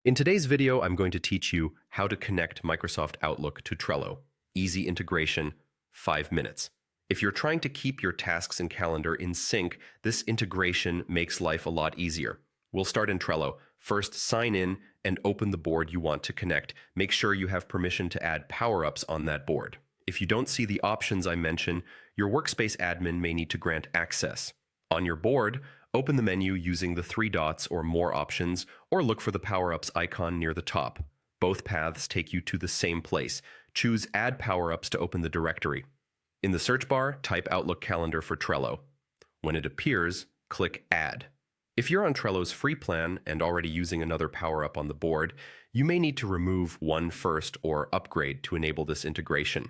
In today's video, I'm going to teach you how to connect Microsoft Outlook to Trello. Easy integration, 5 minutes. If you're trying to keep your tasks and calendar in sync, this integration makes life a lot easier. We'll start in Trello. First, sign in and open the board you want to connect. Make sure you have permission to add power-ups on that board. If you don't see the options I mention, your workspace admin may need to grant access. On your board, open the menu using the 3 dots or more options, or look for the power-ups icon near the top. Both paths take you to the same place. Choose Add Power-ups to open the directory. In the search bar, type Outlook Calendar for Trello. When it appears, click Add. If you're on Trello's free plan and already using another power-up on the board, you may need to remove one first or upgrade to enable this integration.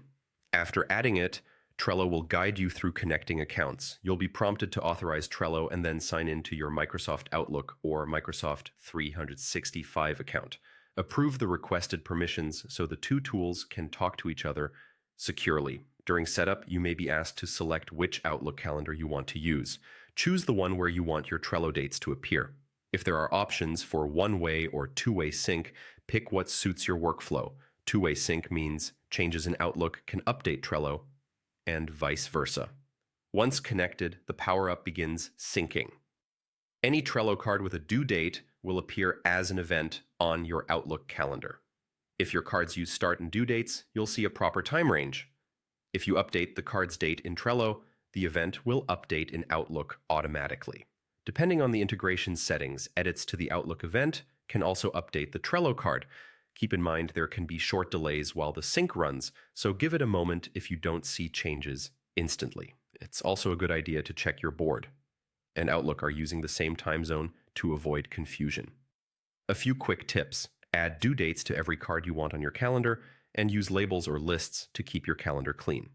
After adding it, Trello will guide you through connecting accounts. You'll be prompted to authorize Trello and then sign in to your Microsoft Outlook or Microsoft 365 account. Approve the requested permissions so the two tools can talk to each other securely. During setup, you may be asked to select which Outlook calendar you want to use. Choose the one where you want your Trello dates to appear. If there are options for one-way or two-way sync, pick what suits your workflow. Two-way sync means changes in Outlook can update Trello, and vice versa. Once connected, the power-up begins syncing. Any Trello card with a due date will appear as an event on your Outlook calendar. If your cards use start and due dates, you'll see a proper time range. If you update the card's date in Trello, the event will update in Outlook automatically. Depending on the integration settings, edits to the Outlook event can also update the Trello card. Keep in mind there can be short delays while the sync runs, so give it a moment if you don't see changes instantly. It's also a good idea to check your board and Outlook are using the same time zone to avoid confusion. A few quick tips. Add due dates to every card you want on your calendar and use labels or lists to keep your calendar clean.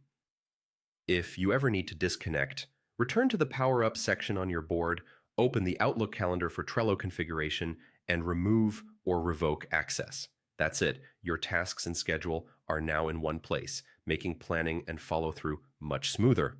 If you ever need to disconnect, return to the Power Up section on your board, open the Outlook calendar for Trello configuration, and remove or revoke access. That's it. Your tasks and schedule are now in one place, making planning and follow-through much smoother.